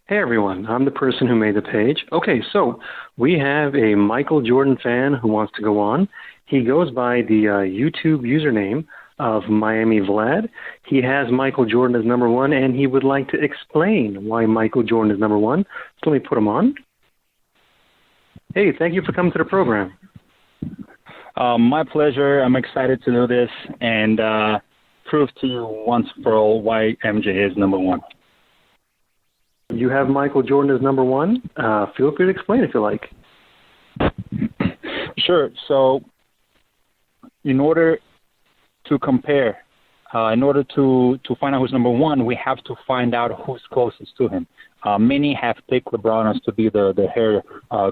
Hey everyone, I'm the person who made the page. Okay, so we have a Michael Jordan fan who wants to go on. He goes by the YouTube username of Miami Vlad. He has Michael Jordan as number one, and he would like to explain why Michael Jordan is number one. So let me put him on. Hey, thank you for coming to the program. My pleasure. I'm excited to do this and prove to you once for all why MJ is number one. You have Michael Jordan as number one. Feel free to explain if you like. Sure. So in order to compare, in order to find out who's number one, we have to find out who's closest to him. Many have picked LeBron as to be the hair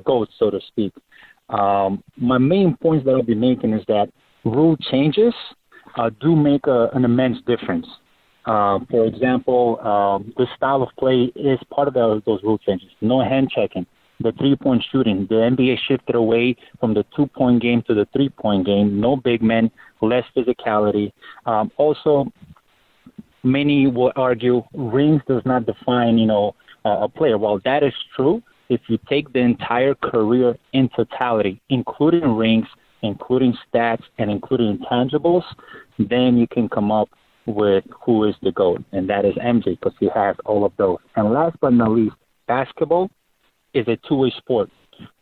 goat, so to speak. My main points that I'll be making is that rule changes do make an immense difference. For example, the style of play is part of those rule changes. No hand checking, the three-point shooting. The NBA shifted away from the two-point game to the three-point game. No big men, less physicality. Also, many will argue rings does not define, a player. While that is true, if you take the entire career in totality, including rings, including stats, and including intangibles, then you can come up with who is the GOAT, and that is MJ, because he has all of those. And last but not least, basketball is a two-way sport.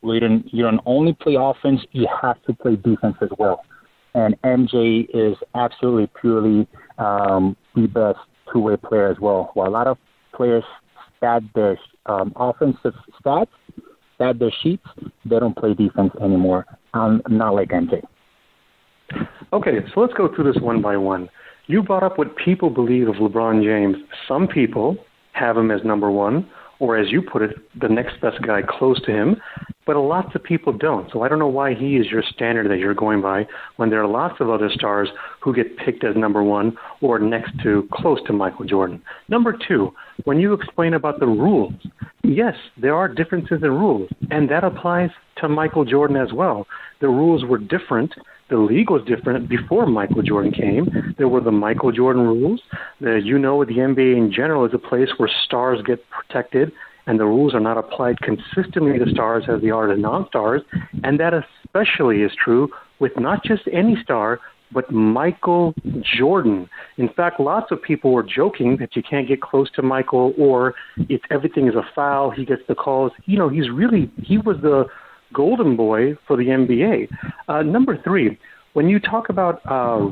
You don't only play offense, you have to play defense as well. And MJ is absolutely purely the best two-way player as well. While a lot of players stat their offensive stats, stat their sheets, they don't play defense anymore, not like MJ. Okay, so let's go through this one by one. You brought up what people believe of LeBron James. Some people have him as number one, or as you put it, the next best guy close to him, but lots of people don't. So I don't know why he is your standard that you're going by when there are lots of other stars who get picked as number one or next to close to Michael Jordan. Number two, when you explain about the rules, yes, there are differences in rules, and that applies to Michael Jordan as well. The rules were different. The league was different before Michael Jordan came. There were the Michael Jordan rules. The NBA in general is a place where stars get protected, and the rules are not applied consistently to stars as they are to non-stars. And that especially is true with not just any star, but Michael Jordan. In fact, lots of people were joking that you can't get close to Michael, or it's everything is a foul. He gets the calls. He was the golden boy for the NBA. Number three, when you talk about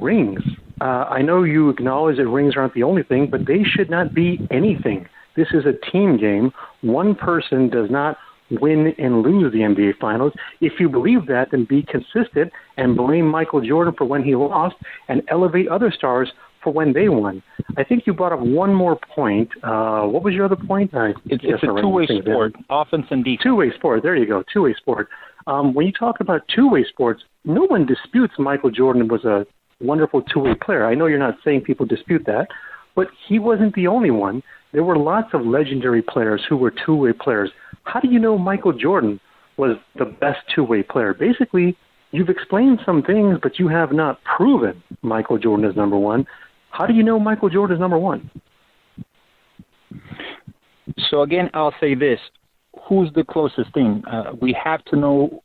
rings, I know you acknowledge that rings aren't the only thing, but they should not be anything. This is a team game. One person does not win and lose the NBA Finals. If you believe that, then be consistent and blame Michael Jordan for when he lost and elevate other stars for when they won. I think you brought up one more point. What was your other point? It's a two-way sport, offense and defense. Two-way sport. There you go, two-way sport. When you talk about two-way sports, no one disputes Michael Jordan was a wonderful two-way player. I know you're not saying people dispute that, but he wasn't the only one. There were lots of legendary players who were two-way players. How do you know Michael Jordan was the best two-way player? Basically, you've explained some things, but you have not proven Michael Jordan is number one. How do you know Michael Jordan is number one? So again, I'll say this. Who's the closest thing? We have to know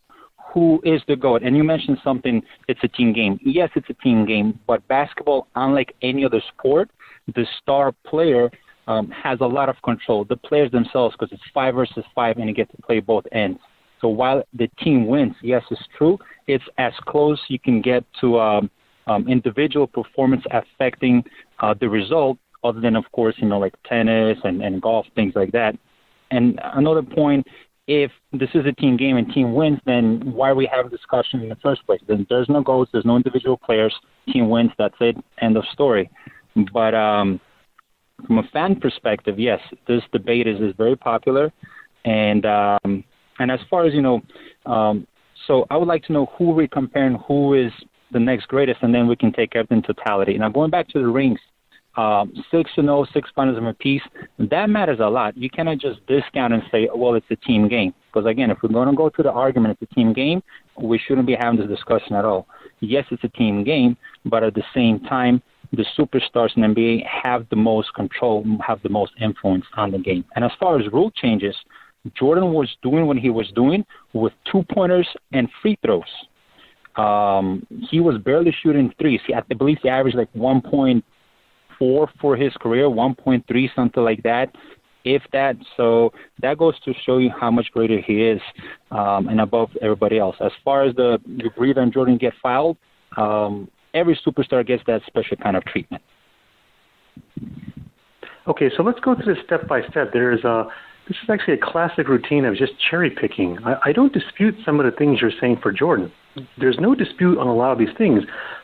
who is the GOAT. And you mentioned something, it's a team game. Yes, it's a team game, but basketball, unlike any other sport, the star player has a lot of control. The players themselves, because it's 5 versus 5 and you get to play both ends. So while the team wins, yes, it's true, it's as close you can get to individual performance affecting the result, other than, of course, like tennis and golf, things like that. And another point, if this is a team game and team wins, then why are we having a discussion in the first place? Then there's no goals, there's no individual players, team wins, that's it, end of story. But from a fan perspective, yes, this debate is very popular. And as far as, so I would like to know who we're comparing, who is the next greatest, and then we can take everything in totality. Now, going back to the rings, 6-0, 6 finals apiece, that matters a lot. You cannot just discount and say, well, it's a team game. Because, again, if we're going to go to the argument it's a team game, we shouldn't be having this discussion at all. Yes, it's a team game, but at the same time, the superstars in the NBA have the most control, have the most influence on the game. And as far as rule changes, Jordan was doing what he was doing with 2-pointers and free throws. He was barely shooting threes. I believe he averaged like 1.4 for his career, 1.3, something like that, if that. So that goes to show you how much greater he is and above everybody else. As far as the Breathe and Jordan get fouled, every superstar gets that special kind of treatment. Okay, so let's go through this step by step. This is actually a classic routine of just cherry picking. I don't dispute some of the things you're saying for Jordan. There's no dispute on a lot of these things,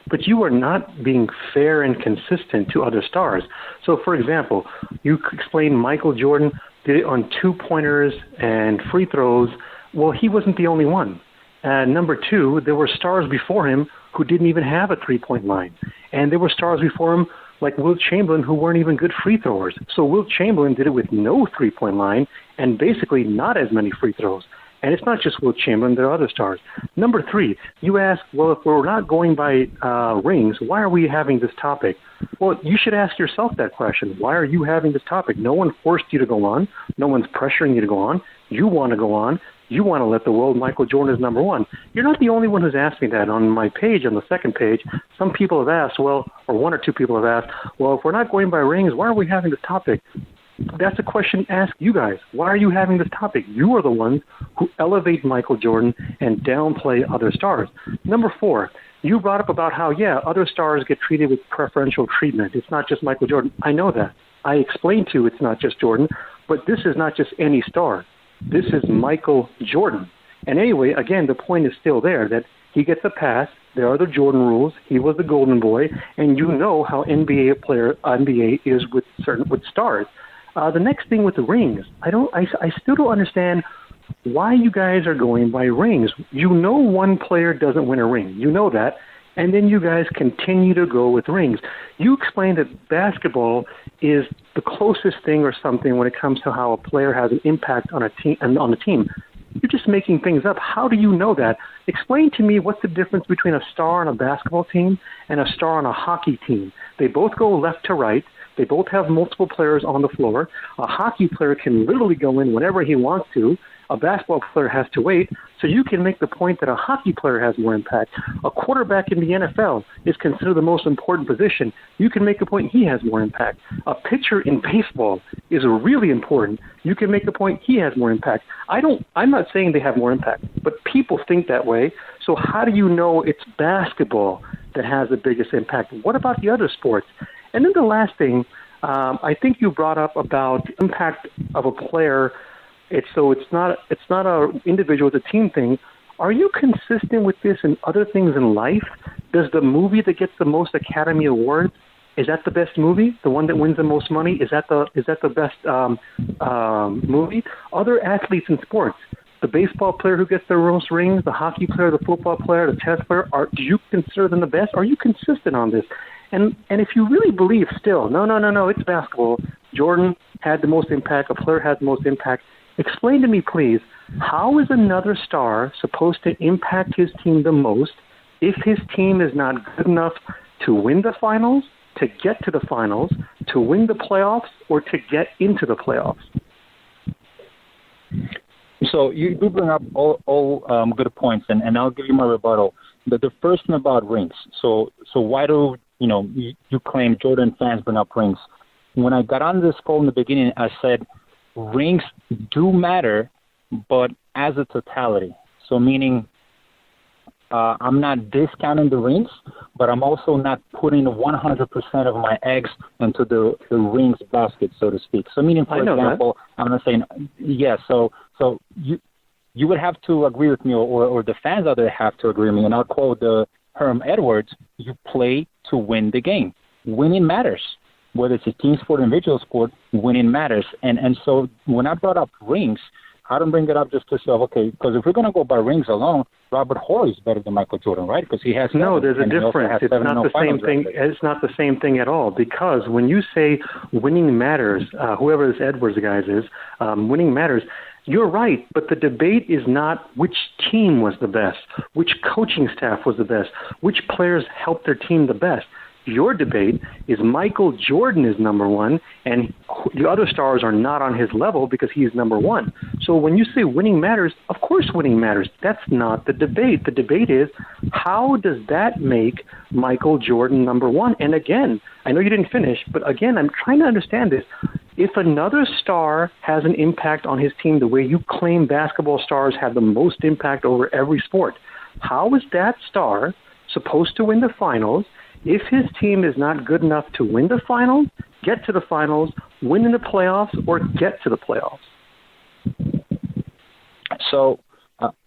but you are not being fair and consistent to other stars. So, for example, you explained Michael Jordan did it on 2-pointers and free throws. Well, he wasn't the only one. And number two, there were stars before him who didn't even have a 3-point line. And there were stars before him like Wilt Chamberlain who weren't even good free throwers. So Wilt Chamberlain did it with no 3-point line and basically not as many free throws. And it's not just Wilt Chamberlain, there are other stars. Number three, you ask, well, if we're not going by rings, why are we having this topic? Well, you should ask yourself that question. Why are you having this topic? No one forced you to go on. No one's pressuring you to go on. You want to go on. You want to let the world Michael Jordan is number one. You're not the only one who's asked me that. On my page, on the second page, some people have asked, well, or one or two people have asked, well, if we're not going by rings, why are we having this topic? That's a question ask you guys. Why are you having this topic? You are the ones who elevate Michael Jordan and downplay other stars. Number four, you brought up about how, other stars get treated with preferential treatment. It's not just Michael Jordan. I know that. I explained to you it's not just Jordan, but this is not just any star. This is Michael Jordan. And anyway, again, the point is still there, that he gets a pass. There are the Jordan rules. He was the golden boy. And you know how NBA is with stars. The next thing with the rings, I still don't understand why you guys are going by rings. You know one player doesn't win a ring. You know that. And then you guys continue to go with rings. You explained that basketball is the closest thing or something when it comes to how a player has an impact on a team. You're just making things up. How do you know that? Explain to me what's the difference between a star on a basketball team and a star on a hockey team. They both go left to right. They both have multiple players on the floor. A hockey player can literally go in whenever he wants to. A basketball player has to wait. So you can make the point that a hockey player has more impact. A quarterback in the NFL is considered the most important position. You can make the point he has more impact. A pitcher in baseball is really important. You can make the point he has more impact. I'm not saying they have more impact, but people think that way. So how do you know it's basketball that has the biggest impact? What about the other sports? And then the last thing, I think you brought up about the impact of a player. It's not an individual, it's a team thing. Are you consistent with this in other things in life? Does the movie that gets the most Academy Awards, is that the best movie? The one that wins the most money? Is that the best movie? Other athletes in sports, the baseball player who gets the most rings, the hockey player, the football player, the tennis player, do you consider them the best? Are you consistent on this? And if you really believe still, no, it's basketball. Jordan had the most impact. A player had the most impact. Explain to me, please, how is another star supposed to impact his team the most if his team is not good enough to win the finals, to get to the finals, to win the playoffs, or to get into the playoffs? So you do bring up all good points, and I'll give you my rebuttal. The first thing about rings. So why do you claim Jordan fans bring up rings? When I got on this call in the beginning, I said rings do matter, but as a totality. So meaning I'm not discounting the rings, but I'm also not putting 100% of my eggs into the rings basket, so to speak. So meaning, for example, I'm not saying, so you would have to agree with me, or the fans out there have to agree with me, and I'll quote Herm Edwards, you play to win the game. Winning matters. Whether it's a team sport or individual sport, winning matters. And so when I brought up rings, I don't bring it up just to say, okay, because if we're going to go by rings alone, Robert Horry is better than Michael Jordan, right? Because he has no. There's a difference. It's not the same thing. It's not the same thing at all. Because when you say winning matters, whoever this Edwards guy is, winning matters. You're right, but the debate is not which team was the best, which coaching staff was the best, which players helped their team the best. Your debate is Michael Jordan is number one, and the other stars are not on his level because he is number one. So when you say winning matters, of course winning matters. That's not the debate. The debate is, how does that make Michael Jordan number one? And again, I know you didn't finish, but again, I'm trying to understand this. If another star has an impact on his team the way you claim basketball stars have the most impact over every sport, how is that star supposed to win the finals if his team is not good enough to win the finals, get to the finals, win in the playoffs, or get to the playoffs? So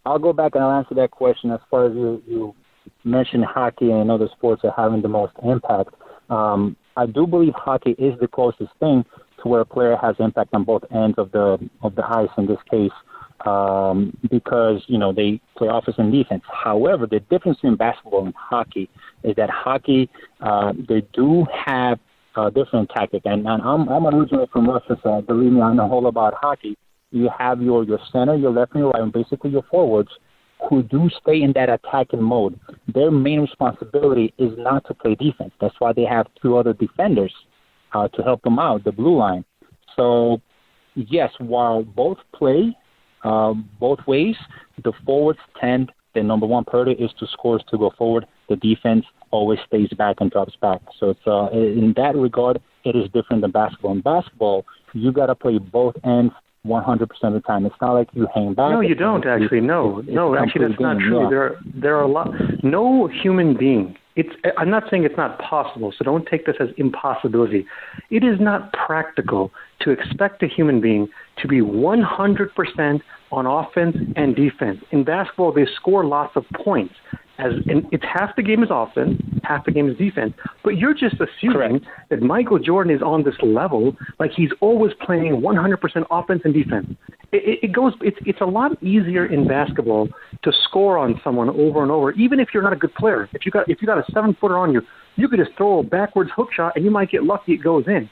I'll go back and I'll answer that question. As far as you mentioned hockey and other sports are having the most impact, I do believe hockey is the closest thing to where a player has impact on both ends of the ice in this case, because, they play offense and defense. However, the difference between basketball and hockey is that hockey, they do have a different tactic. And I'm originally from Russia, so believe me, I know all about hockey. You have your center, your left and your right, and basically your forwards who do stay in that attacking mode. Their main responsibility is not to play defense. That's why they have two other defenders to help them out, the blue line. So, yes, while both play both ways, the forwards tend, their number one priority is to score, to go forward. The defense always stays back and drops back. So it's in that regard, it is different than basketball. In basketball, you got to play both ends 100% of the time. It's not like you hang back. No, you don't actually. No, actually, that's not true. Yeah. There are a lot. No human being. I'm not saying it's not possible, so don't take this as impossibility. It is not practical to expect a human being to be 100% on offense and defense. In basketball, they score lots of points. It's half the game is offense, half the game is defense. But you're just assuming that Michael Jordan is on this level, like he's always playing 100% offense and defense. It's a lot easier in basketball to score on someone over and over, even if you're not a good player. If you got a 7-footer on you, you could just throw a backwards hook shot and you might get lucky it goes in.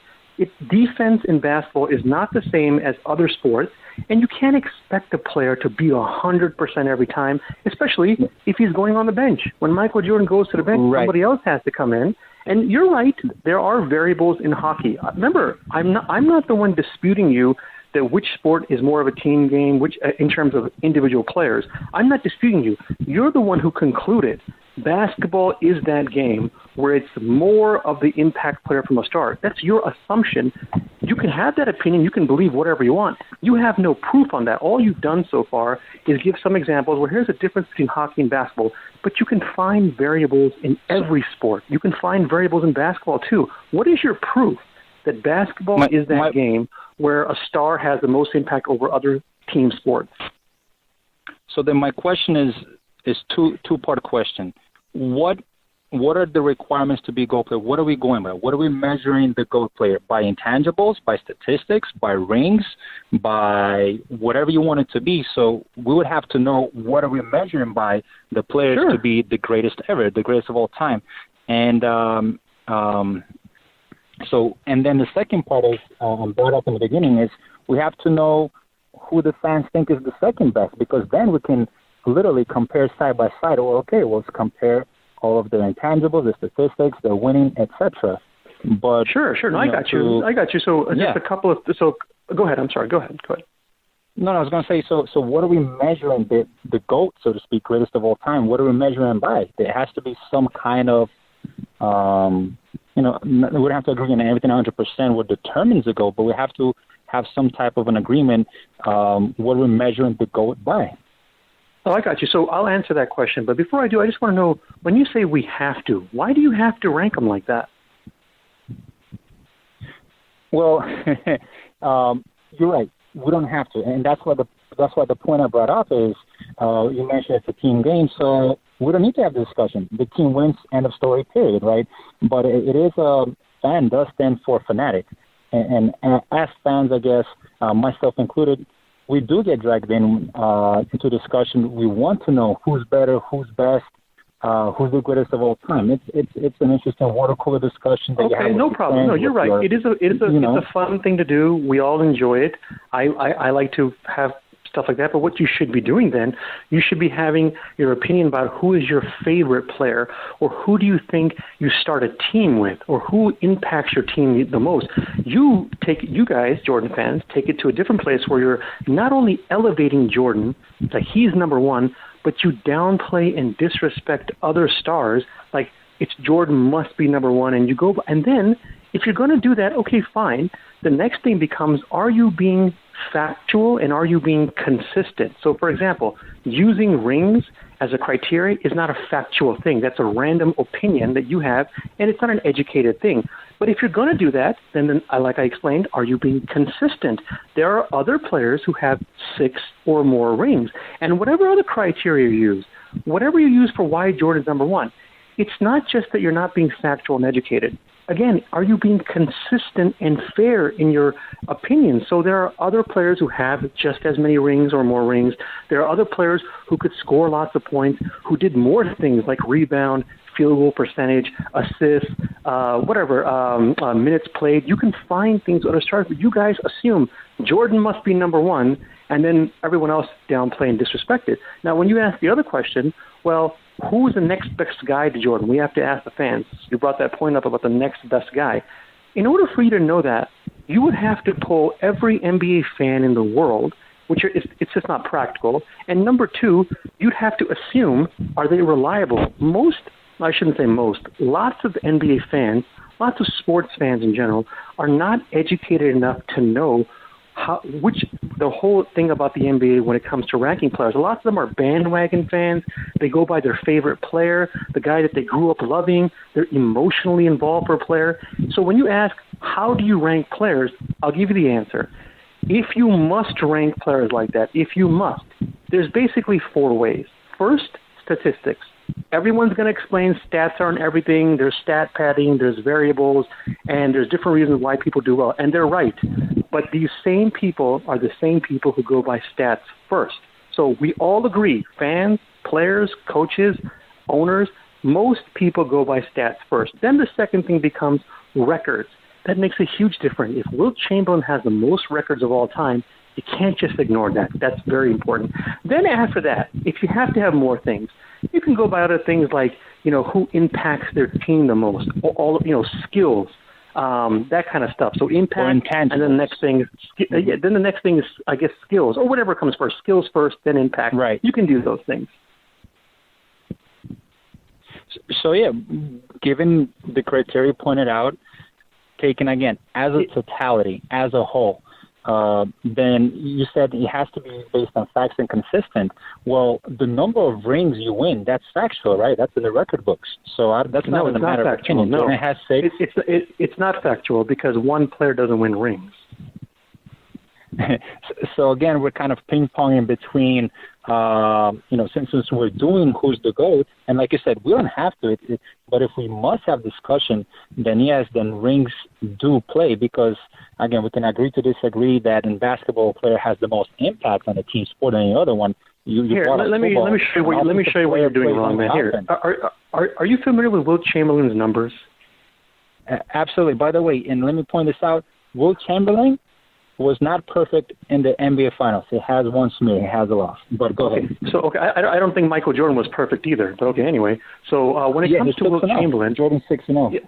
Defense in basketball is not the same as other sports, and you can't expect a player to be 100% every time, especially if he's going on the bench. When Michael Jordan goes to the bench, somebody else has to come in. And you're right, there are variables in hockey. Remember, I'm not the one disputing you that which sport is more of a team game, which in terms of individual players. I'm not disputing you. You're the one who concluded basketball is that game where it's more of the impact player from the start. That's your assumption. You can have that opinion. You can believe whatever you want. You have no proof on that. All you've done so far is give some examples where here's a difference between hockey and basketball. But you can find variables in every sport. You can find variables in basketball too. What is your proof that basketball is that game where a star has the most impact over other team sports? So then my question is two-part question. What are the requirements to be a GOAT player? What are we going by? What are we measuring the GOAT player? By intangibles, by statistics, by rings, by whatever you want it to be. So we would have to know what are we measuring by the players to be the greatest ever, the greatest of all time. And and then the second part is, brought up in the beginning, is we have to know who the fans think is the second best, because then we can literally compare side by side. Or let's compare all of the intangibles, the statistics, the winning, etc. But sure. No, I got you. So just a couple of. So go ahead. I'm sorry. Go ahead. No, I was going to say. So what are we measuring the GOAT, so to speak, greatest of all time? What are we measuring by? There has to be some kind of. We don't have to agree on everything 100% what determines the GOAT, but we have to have some type of an agreement what we're measuring the GOAT by. Oh, I got you. So I'll answer that question. But before I do, I just want to know, when you say we have to, why do you have to rank them like that? Well, you're right. We don't have to. And that's why the point I brought up is you mentioned it's a team game, so we don't need to have the discussion. The team wins, end of story, period, right? But it is fan does stand for fanatic. And as fans, I guess, myself included, we do get dragged into discussion. We want to know who's better, who's best, who's the greatest of all time. It's an interesting water cooler discussion. Okay, no problem. No, you're right. It's a fun thing to do. We all enjoy it. I like to have stuff like that. But what you should be doing then, you should be having your opinion about who is your favorite player, or who do you think you start a team with, or who impacts your team the most. You guys, Jordan fans, take it to a different place where you're not only elevating Jordan, like he's number one, but you downplay and disrespect other stars, like it's Jordan must be number one, and you go, and then if you're going to do that, okay, fine. The next thing becomes, are you being factual and are you being consistent? So, for example, using rings as a criteria is not a factual thing. That's a random opinion that you have, and it's not an educated thing. But if you're going to do that, then like I explained, are you being consistent? There are other players who have 6 or more rings. And whatever other criteria you use, whatever you use for why Jordan's number one, it's not just that you're not being factual and educated. Again, are you being consistent and fair in your opinion? So there are other players who have just as many rings or more rings. There are other players who could score lots of points, who did more things like rebound, field goal percentage, assists, minutes played. You can find things other stars, but you guys assume Jordan must be number one, and then everyone else downplay and disrespect it. Now, when you ask the other question, well, who's the next best guy to Jordan? We have to ask the fans. You brought that point up about the next best guy. In order for you to know that, you would have to poll every NBA fan in the world, which it's just not practical. And number two, you'd have to assume, are they reliable? Lots of NBA fans, lots of sports fans in general, are not educated enough to know the whole thing about the NBA when it comes to ranking players. Lots of them are bandwagon fans. They go by their favorite player, the guy that they grew up loving. They're emotionally involved for a player. So when you ask, how do you rank players, I'll give you the answer. If you must rank players like that, there's basically 4 ways. First, statistics. Everyone's going to explain stats aren't everything. There's stat padding, there's variables, and there's different reasons why people do well. And they're right. But these same people are the same people who go by stats first. So we all agree, fans, players, coaches, owners, most people go by stats first. Then the second thing becomes records. That makes a huge difference. If Wilt Chamberlain has the most records of all time, you can't just ignore that. That's very important. Then after that, if you have to have more things, you can go by other things like, who impacts their team the most, or skills, that kind of stuff. So impact, and then the next thing is, I guess, skills, or whatever comes first. Skills first, then impact. Right. You can do those things. So yeah, given the criteria pointed out, taken again as a totality, as a whole, then you said it has to be based on facts and consistent. Well, the number of rings you win, that's factual, right? That's in the record books. So that's not a matter of opinion. No, it has 6. It's not factual because one player doesn't win rings. So again, we're kind of ping-ponging between, since we're doing who's the GOAT, and like you said, we don't have to, but if we must have discussion, then yes, then rings do play because, again, we can agree to disagree that in basketball, a player has the most impact on a team sport than any other one. Let me show you what you're doing wrong, man. Here, are you familiar with Wilt Chamberlain's numbers? Absolutely. By the way, and let me point this out, Wilt Chamberlain was not perfect in the NBA Finals. He has one smear. He has a loss. But go ahead. So, I don't think Michael Jordan was perfect either. But okay, anyway. So when it comes to Wilt Chamberlain, Jordan 6-0.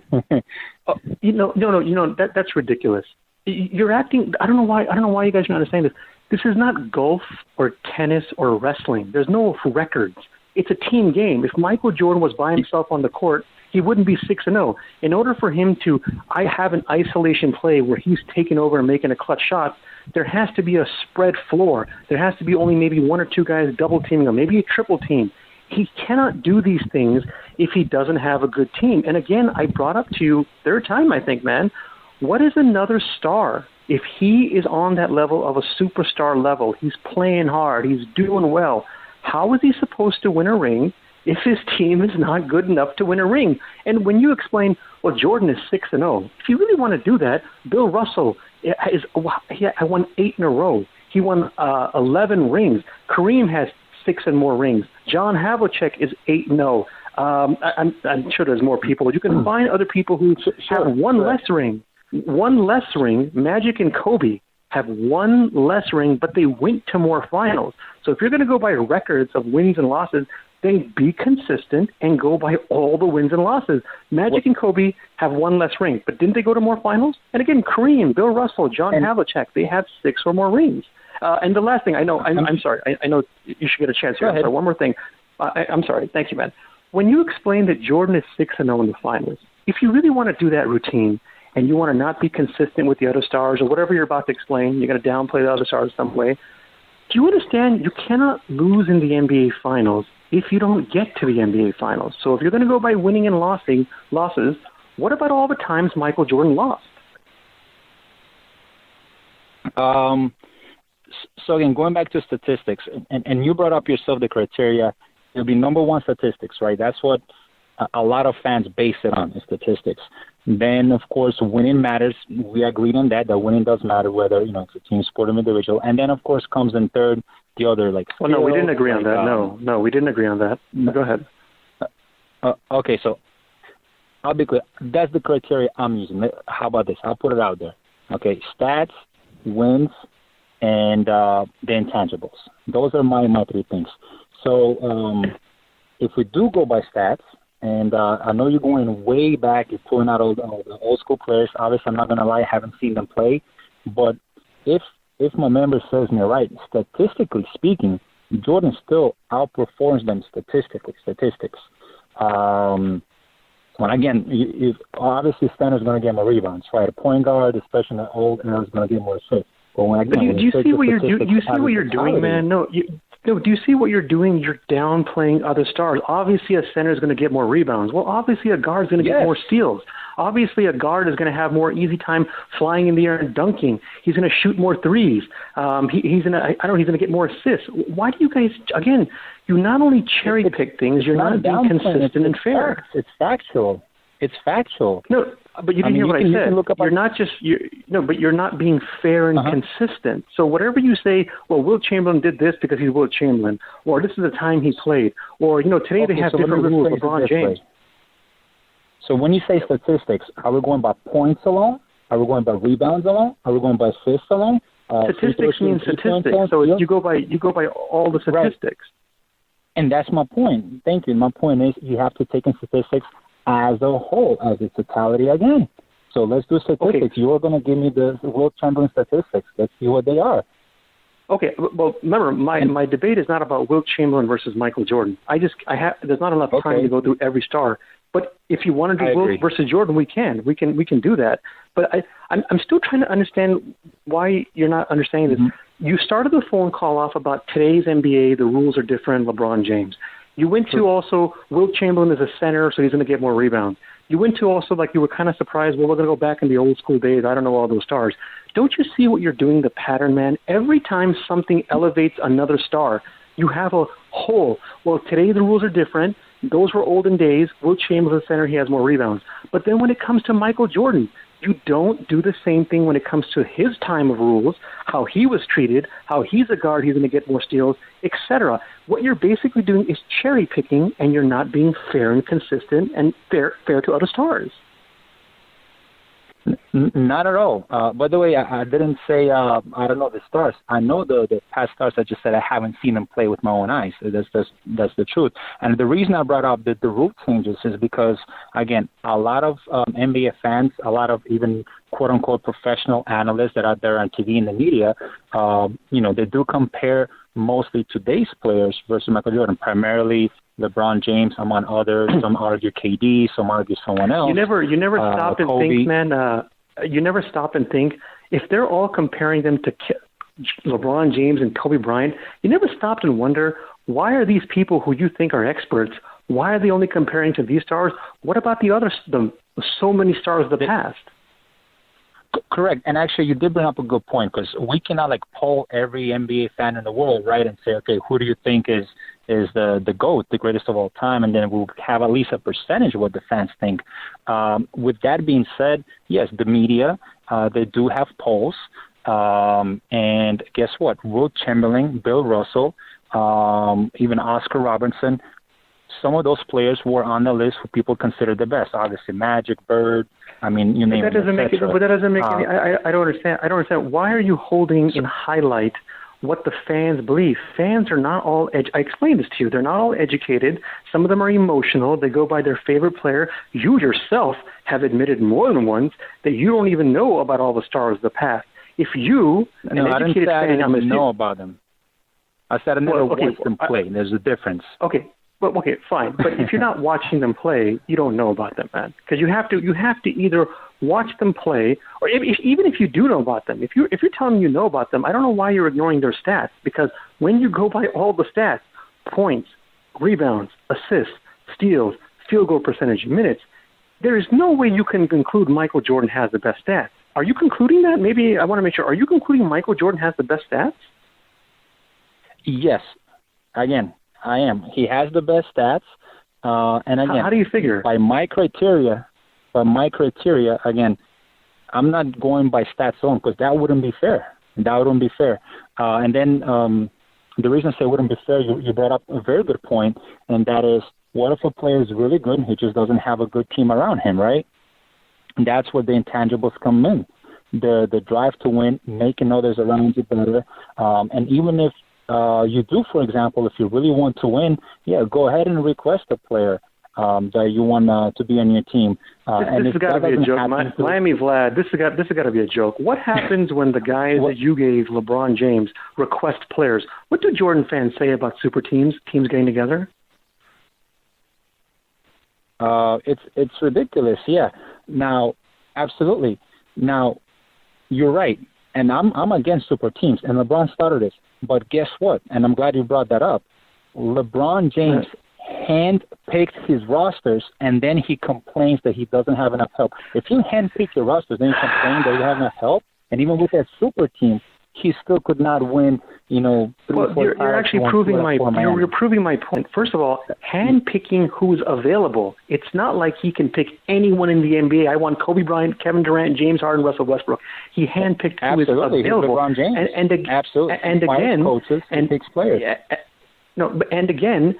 That's ridiculous. You're acting. I don't know why you guys are not understanding this. This is not golf or tennis or wrestling. There's no records. It's a team game. If Michael Jordan was by himself on the court, he wouldn't be 6-0. In order for him to have an isolation play where he's taking over and making a clutch shot, there has to be a spread floor. There has to be only maybe 1 or 2 guys double teaming him, maybe a triple team. He cannot do these things if he doesn't have a good team. And again, I brought up to you, third time I think, man, what is another star? If he is on that level of a superstar level, he's playing hard, he's doing well, how is he supposed to win a ring if his team is not good enough to win a ring? And when you explain, well, Jordan is 6-0, if you really want to do that, Bill Russell won 8 in a row. He won 11 rings. Kareem has 6 and more rings. John Havlicek is 8-0. I'm sure there's more people. You can find other people who have one less ring. Magic and Kobe. have one less ring, but they went to more finals. So if you're going to go by records of wins and losses, then be consistent and go by all the wins and losses. Magic and Kobe have one less ring, but didn't they go to more finals? And again, Kareem, Bill Russell, John Havlicek, they have 6 or more rings. And the last thing, I'm sorry, I know you should get a chance here. One more thing. I'm sorry. Thank you, man. When you explain that Jordan is 6-0 in the finals, if you really want to do that routine and you want to not be consistent with the other stars or whatever you're about to explain, you're going to downplay the other stars some way, do you understand you cannot lose in the NBA Finals if you don't get to the NBA Finals? So if you're going to go by winning and losses, what about all the times Michael Jordan lost? So again, going back to statistics, and you brought up yourself the criteria, it'll be number one statistics, right? That's what a lot of fans base it on, is statistics. Then, of course, winning matters. We agreed on that winning does matter, whether, it's a team sport or individual. And then, of course, comes in third the other, skill. No, we didn't agree on that. No, we didn't agree on that. Go ahead. Okay, so I'll be clear. That's the criteria I'm using. How about this? I'll put it out there. Okay, stats, wins, and the intangibles. Those are my 3 things. So if we do go by stats, and I know you're going way back, you're pulling out all the old school players. Obviously, I'm not going to lie, I haven't seen them play. But if my memory serves me right, statistically speaking, Jordan still outperforms them statistics. When again, obviously Stanner's going to get more rebounds, right? A point guard, especially in the old era, is going to get more assists. But do you see what you're doing, man? No, do you see what you're doing? You're downplaying other stars. Obviously, a center is going to get more rebounds. Well, obviously, a guard is going to get more steals. Obviously, a guard is going to have more easy time flying in the air and dunking. He's going to shoot more threes. He's going to get more assists. Why do you guys, again, you not only cherry pick things, you're not being consistent and fair. It's factual. It's factual. No, but you didn't hear what I said. You're not being fair and consistent. So whatever you say, well, Wilt Chamberlain did this because he's Wilt Chamberlain, or this is the time he played, or today they have different rules. LeBron James. So when you say statistics, are we going by points alone? Are we going by rebounds alone? Are we going by assists alone? Statistics means statistics. So you go by all the statistics. Right. And that's my point. Thank you. My point is you have to take in statistics as a whole, as a totality again. So let's do statistics. Okay. You're going to give me the Wilt Chamberlain statistics. Let's see what they are. Okay. Well, remember, my debate is not about Wilt Chamberlain versus Michael Jordan. There's not enough time to go through every star. But if you want to do Wilt versus Jordan, we can do that. But I'm still trying to understand why you're not understanding this. You started the phone call off about today's NBA. The rules are different. LeBron James. You went to also Wilt Chamberlain is a center, so he's going to get more rebounds. You went to also, you were kind of surprised, well, we're going to go back in the old school days. I don't know all those stars. Don't you see what you're doing, the pattern, man? Every time something elevates another star, you have a hole. Well, today the rules are different. Those were olden days. Wilt Chamberlain is a center, he has more rebounds. But then when it comes to Michael Jordan, you don't do the same thing when it comes to his time of rules, how he was treated, how he's a guard, he's going to get more steals, etc. What you're basically doing is cherry picking, and you're not being fair and consistent and fair to other stars. Not at all. By the way, I didn't say I don't know the stars. I know the past stars. I just said I haven't seen them play with my own eyes. That's the truth. And the reason I brought up the rule changes is because, again, a lot of NBA fans, a lot of even quote-unquote professional analysts that are out there on TV and the media, they do compare mostly today's players versus Michael Jordan, primarily LeBron James, among others. Some argue KD, some argue someone else. You never stop and Kobe. think, man. You never stop and think if they're all comparing them to LeBron James and Kobe Bryant. You never stopped and wonder, why are these people who you think are experts? Why are they only comparing to these stars? What about the so many stars of the past? Correct. And actually, you did bring up a good point, because we cannot poll every NBA fan in the world, right, and say, okay, who do you think is the GOAT, the greatest of all time, and then we'll have at least a percentage of what the fans think. With that being said, yes, the media, they do have polls, and guess what? Wilt Chamberlain, Bill Russell, even Oscar Robertson, some of those players were on the list who people consider the best. Obviously, Magic, Bird, I mean, you name it. But that doesn't make any. I don't understand. I don't understand. Why are you holding in highlight what the fans believe? Fans are not all. I explained this to you. They're not all educated. Some of them are emotional. They go by their favorite player. You yourself have admitted more than once that you don't even know about all the stars of the past. If you, I didn't know about them. I said I never watched them play. There's a difference. Okay. Well, okay, fine. But if you're not watching them play, you don't know about them, man. Because you have to either watch them play, or even if you do know about them, if you're telling me you know about them, I don't know why you're ignoring their stats. Because when you go by all the stats, points, rebounds, assists, steals, field goal percentage, minutes, there is no way you can conclude Michael Jordan has the best stats. Are you concluding that? Maybe I want to make sure. Are you concluding Michael Jordan has the best stats? Yes. Again, I am. He has the best stats. And again, how do you figure? By my criteria, again, I'm not going by stats alone because that wouldn't be fair. And then the reason I say it wouldn't be fair, you brought up a very good point, and that is, what if a player is really good and he just doesn't have a good team around him, right? And that's where the intangibles come in. The drive to win, making others around you better. And even if you do, for example, if you really want to win, go ahead and request a player that you want to be on your team. This has got to be a joke. Miami Vlad, this has got to be a joke. What happens when the guys that you gave, LeBron James, request players? What do Jordan fans say about super teams getting together? It's ridiculous, yeah. Now, absolutely. Now, you're right, and I'm against super teams, and LeBron started this. But guess what? And I'm glad you brought that up. LeBron James hand-picked his rosters, and then he complains that he doesn't have enough help. If you hand-pick your rosters, then you complain that you have enough help, and even with that super team, he still could not win, you're actually proving you're proving my point. First of all, hand-picking who's available. It's not like he can pick anyone in the NBA. I want Kobe Bryant, Kevin Durant, James Harden, Russell Westbrook. He hand-picked who is available. LeBron James. Absolutely. And again, coaches and picks players. And again,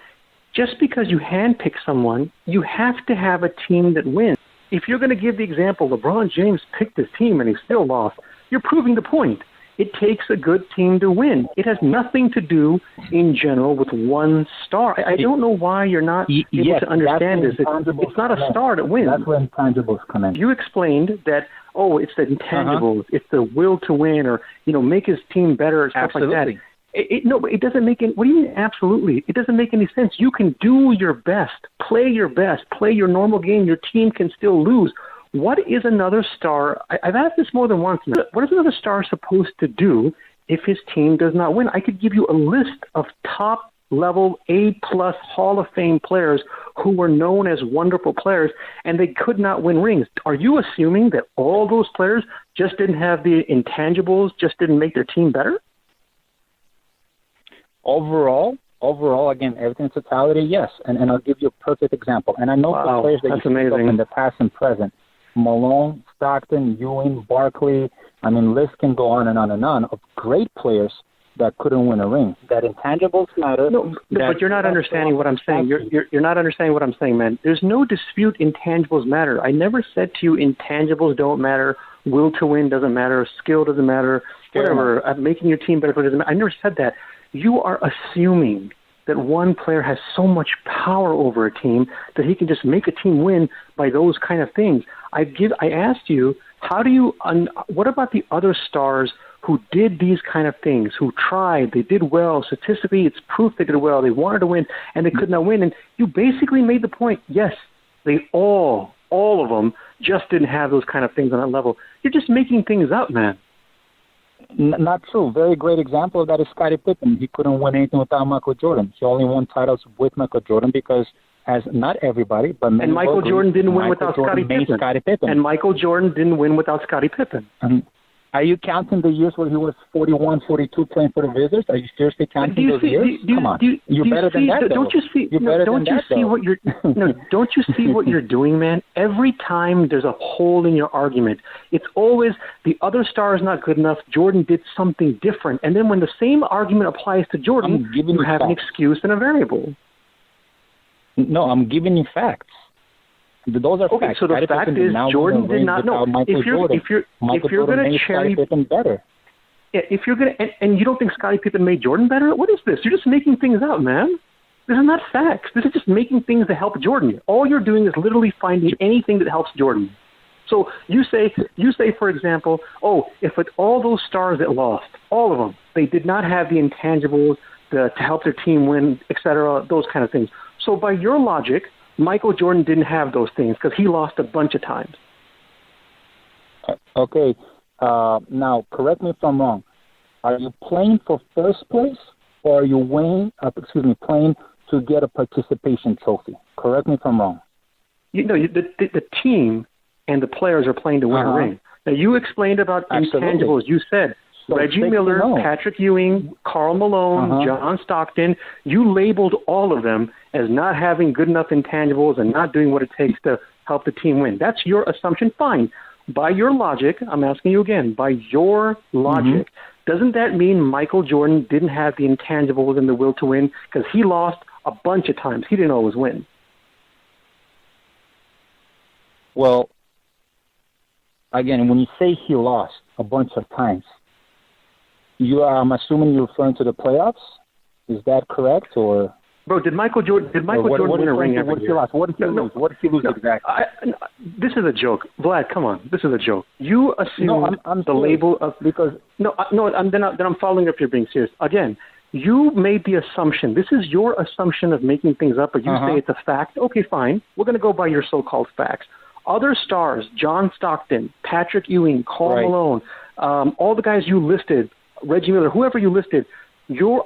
just because you hand-pick someone, you have to have a team that wins. If you're going to give the example, LeBron James picked his team and he still lost, you're proving the point. It takes a good team to win. It has nothing to do, in general, with one star. I don't know why you're not able to understand this. It's not a star that wins. That's when intangibles come in. You explained that, it's the intangibles, it's the will to win, or, make his team better, stuff like that. It doesn't make any. What do you mean? Absolutely, it doesn't make any sense. You can do your best, play your normal game. Your team can still lose. What is another star? I've asked this more than once. What is another star supposed to do if his team does not win? I could give you a list of top-level A-plus Hall of Fame players who were known as wonderful players, and they could not win rings. Are you assuming that all those players just didn't have the intangibles, just didn't make their team better? Overall, again, everything in totality, yes. And I'll give you a perfect example. And I know the players that you speak of in the past and present, Malone, Stockton, Ewing, Barkley, list can go on and on and on of great players that couldn't win a ring. That intangibles matter. No, but you're not understanding what I'm saying. You're not understanding what I'm saying, man. There's no dispute intangibles matter. I never said to you intangibles don't matter, will to win doesn't matter, skill doesn't matter, whatever, making your team better doesn't matter. I never said that. You are assuming that one player has so much power over a team that he can just make a team win by those kind of things. I asked you, what about the other stars who did these kind of things, who tried, they did well, statistically it's proof they did well, they wanted to win, and they could not win, and you basically made the point, yes, they all of them just didn't have those kind of things on that level. You're just making things up, man. Not true. Very great example of that is Scottie Pippen. He couldn't win anything without Michael Jordan. He only won titles with Michael Jordan because, as not everybody, but many. And Michael Jordan didn't win without Scottie Pippen. And Michael Jordan didn't win without Scottie Pippen. Are you counting the years where he was 41, 42 playing for the Wizards? Are you seriously counting those years? Come on, you're better than that. Don't you see? Don't you see what you're? No, don't you see what you're doing, man? Every time there's a hole in your argument, it's always the other star is not good enough. Jordan did something different, and then when the same argument applies to Jordan, you have an excuse and a variable. No, I'm giving you facts. Those are Okay, facts. so the Scottie fact Pippen is Jordan did not know. If you're going to cherry Pippen better. Yeah, if you're going to, and you don't think Scottie Pippen made Jordan better? What is this? You're just making things up, man. This is not facts. This is just making things to help Jordan. All you're doing is literally finding anything that helps Jordan. So you say, for example, if all those stars that lost, all of them, they did not have the intangibles to help their team win, et cetera, those kind of things. So by your logic, Michael Jordan didn't have those things because he lost a bunch of times. Okay. Now, correct me if I'm wrong. Are you playing for first place, or are you playing to get a participation trophy? Correct me if I'm wrong. The team and the players are playing to win a ring. Now, you explained about intangibles. You said Reggie Miller, Patrick Ewing, Karl Malone, John Stockton. You labeled all of them as not having good enough intangibles and not doing what it takes to help the team win. That's your assumption. Fine. By your logic, I'm asking you again, by your logic, doesn't that mean Michael Jordan didn't have the intangibles and the will to win because he lost a bunch of times? He didn't always win. Well, again, when you say he lost a bunch of times, I'm assuming you're referring to the playoffs? Is that correct, or? Bro, did Michael Jordan win a ring every year? What did he lose? What did he lose exactly? This is a joke. Vlad, come on. This is a joke. You assume the label of... Because... Then I'm following up if you're being serious. Again, you made the assumption. This is your assumption of making things up, but you say it's a fact. Okay, fine. We're going to go by your so-called facts. Other stars, John Stockton, Patrick Ewing, Karl Malone, all the guys you listed, Reggie Miller, whoever you listed,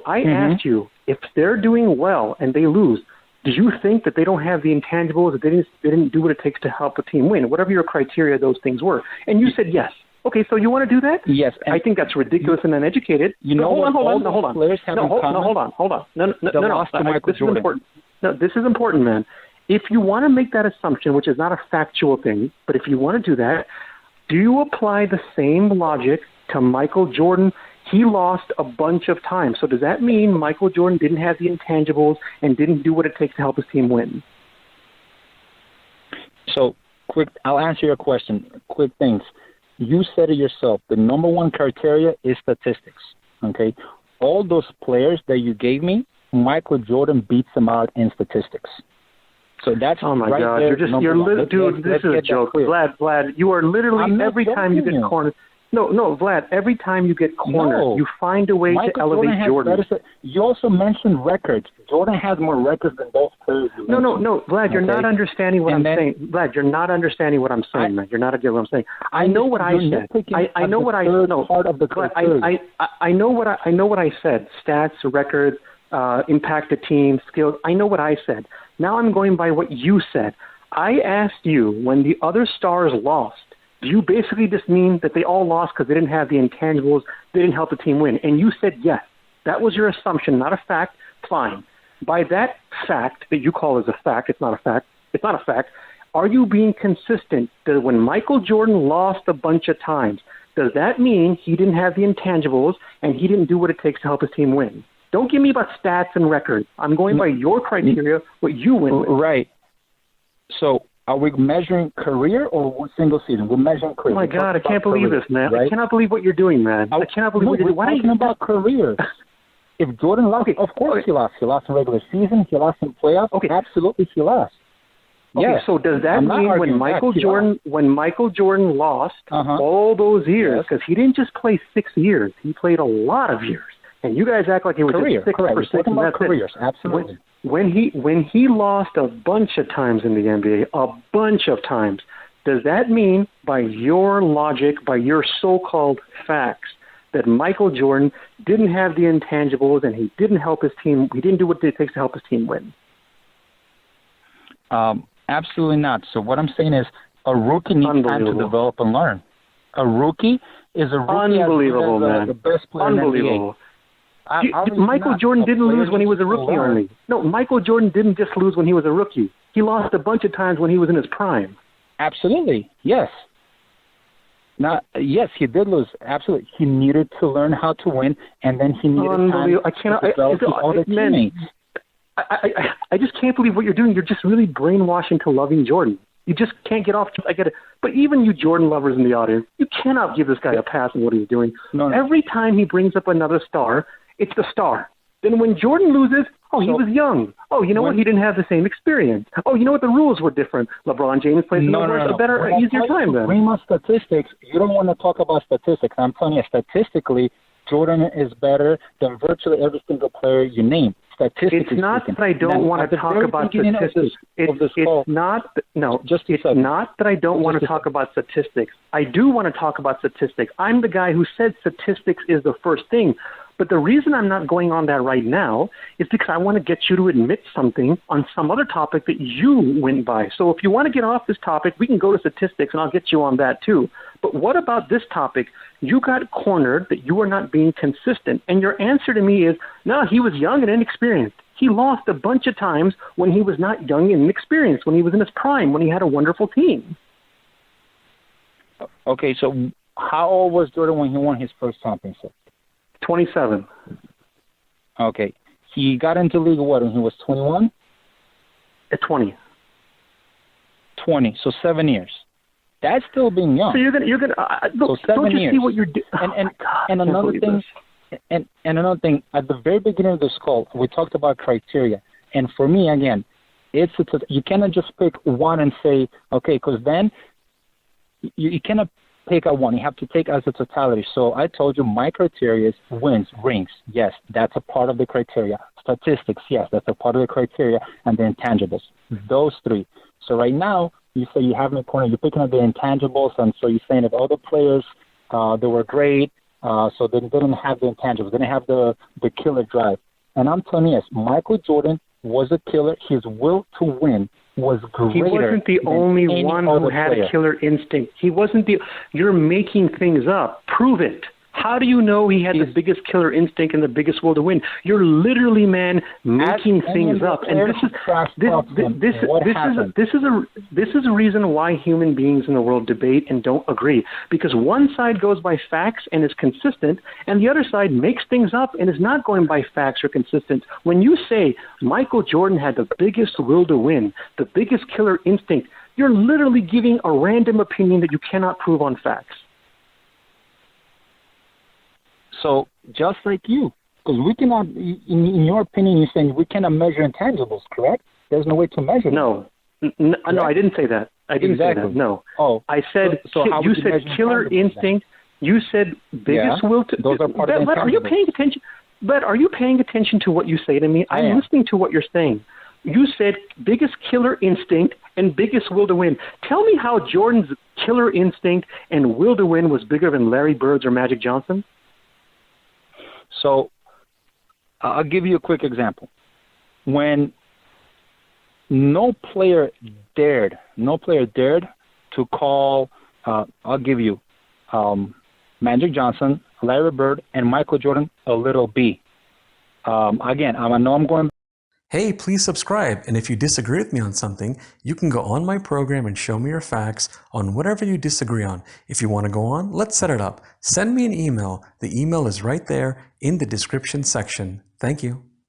I asked you, if they're doing well and they lose, do you think that they don't have the intangibles, that they didn't do what it takes to help the team win, whatever your criteria those things were? And you said yes. Okay, so you want to do that? Yes. I think that's ridiculous and uneducated. Hold on. This is important. No, this is important, man. If you want to make that assumption, which is not a factual thing, but if you want to do that, do you apply the same logic to Michael Jordan? He lost a bunch of times. So does that mean Michael Jordan didn't have the intangibles and didn't do what it takes to help his team win? So, I'll answer your question. Quick things. You said it yourself. The number one criteria is statistics. Okay? All those players that you gave me, Michael Jordan beats them out in statistics. So that's oh my God! There, dude. This is a joke, Vlad. You are literally every time you get cornered. No, Vlad. Every time you get cornered, you find a way to elevate Jordan. You also mentioned records. Jordan has more records than both players. No, Vlad. You're not understanding what I'm saying. Vlad, you're not understanding what I'm saying, man. You're not getting what I'm saying. I know what I said. I know what I know. I know what I said. Stats, records, impact the team, skills. I know what I said. Now I'm going by what you said. I asked you when the other stars lost, do you basically just mean that they all lost because they didn't have the intangibles, they didn't help the team win? And you said yes. That was your assumption, not a fact. Fine. By that fact that you call as a fact, it's not a fact. It's not a fact. Are you being consistent that when Michael Jordan lost a bunch of times, does that mean he didn't have the intangibles and he didn't do what it takes to help his team win? Don't give me about stats and records. I'm going by your criteria, what you win with. Right. So are we measuring career or single season? We're measuring career. Oh, my God, I can't believe this, man. Right? I cannot believe what you're doing, man. I cannot believe what you're doing. Why are you talking about career? If Jordan lost, of course he lost. He lost in regular season. He lost in playoffs. Okay. Absolutely, he lost. Okay, yes. So does that mean when Michael Jordan lost all those years, because he didn't just play 6 years, he played a lot of years. And you guys act like it was just 6 for 6. And that's careers, absolutely. When he lost a bunch of times in the NBA, a bunch of times, does that mean, by your logic, by your so-called facts, that Michael Jordan didn't have the intangibles and he didn't help his team? He didn't do what it takes to help his team win. Absolutely not. So what I'm saying is, a rookie needs time to develop and learn. A rookie is a rookie. Unbelievable, man. The best player Unbelievable. In the NBA. Michael Jordan didn't lose when he was a rookie only. No, Michael Jordan didn't just lose when he was a rookie. He lost a bunch of times when he was in his prime. Absolutely, yes. Yes, he did lose. Absolutely. He needed to learn how to win, and then he needed time to develop his other teammates. I just can't believe what you're doing. You're just really brainwashing to loving Jordan. You just can't get off. I get it. But even you Jordan lovers in the audience, you cannot give this guy a pass on what he's doing. No. Every time he brings up another star, it's the star. Then when Jordan loses, he was young. Oh, you know what? He didn't have the same experience. Oh, you know what? The rules were different. LeBron James plays a better, easier time then. Bring up statistics. You don't want to talk about statistics. I'm telling you, statistically, Jordan is better than virtually every single player you name. It's not that I don't want to talk about statistics. It's not that I don't want to talk about statistics. I do want to talk about statistics. I'm the guy who said statistics is the first thing. But the reason I'm not going on that right now is because I want to get you to admit something on some other topic that you went by. So if you want to get off this topic, we can go to statistics, and I'll get you on that too. But what about this topic? You got cornered that you are not being consistent. And your answer to me is, no, he was young and inexperienced. He lost a bunch of times when he was not young and inexperienced, when he was in his prime, when he had a wonderful team. Okay, so how old was Jordan when he won his first championship? 27. Okay. He got into league when he was 21? At 20. 20, so 7 years. That's still being young. So you're gonna look. So 7 don't you years. See what you're doing? And another thing, and another thing. At the very beginning of this call, we talked about criteria. And for me, again, you cannot just pick one and say, okay, because then you cannot pick out one. You have to take as a totality. So I told you my criteria is wins, rings. Yes, that's a part of the criteria. Statistics, yes, that's a part of the criteria. And the intangibles, those three. So right now, you say you have me cornered. You're picking up the intangibles, and so you're saying that other players, they were great, so they didn't have the intangibles. They didn't have the killer drive. And I'm telling you, yes, Michael Jordan was a killer. His will to win was greater. He wasn't the only one who had a killer instinct. He wasn't the. You're making things up. Prove it. How do you know he had the biggest killer instinct and the biggest will to win? You're literally, man, making things up. And this is a reason why human beings in the world debate and don't agree. Because one side goes by facts and is consistent, and the other side makes things up and is not going by facts or consistent. When you say Michael Jordan had the biggest will to win, the biggest killer instinct, you're literally giving a random opinion that you cannot prove on facts. So just like you, because we cannot, in your opinion, you're saying we cannot measure intangibles, correct? There's no way to measure No, I didn't say that. I didn't say that, no. Oh, I said, you said killer instinct. Then? You said biggest will to... Those are part of the intangibles. Are you paying attention? But are you paying attention to what you say to me? I'm listening to what you're saying. You said biggest killer instinct and biggest will to win. Tell me how Jordan's killer instinct and will to win was bigger than Larry Bird's or Magic Johnson. So I'll give you a quick example. When no player dared to call, I'll give you Magic Johnson, Larry Bird, and Michael Jordan a little B. Again, I know I'm going. Hey, please subscribe. And if you disagree with me on something, you can go on my program and show me your facts on whatever you disagree on. If you want to go on, let's set it up. Send me an email. The email is right there in the description section. Thank you.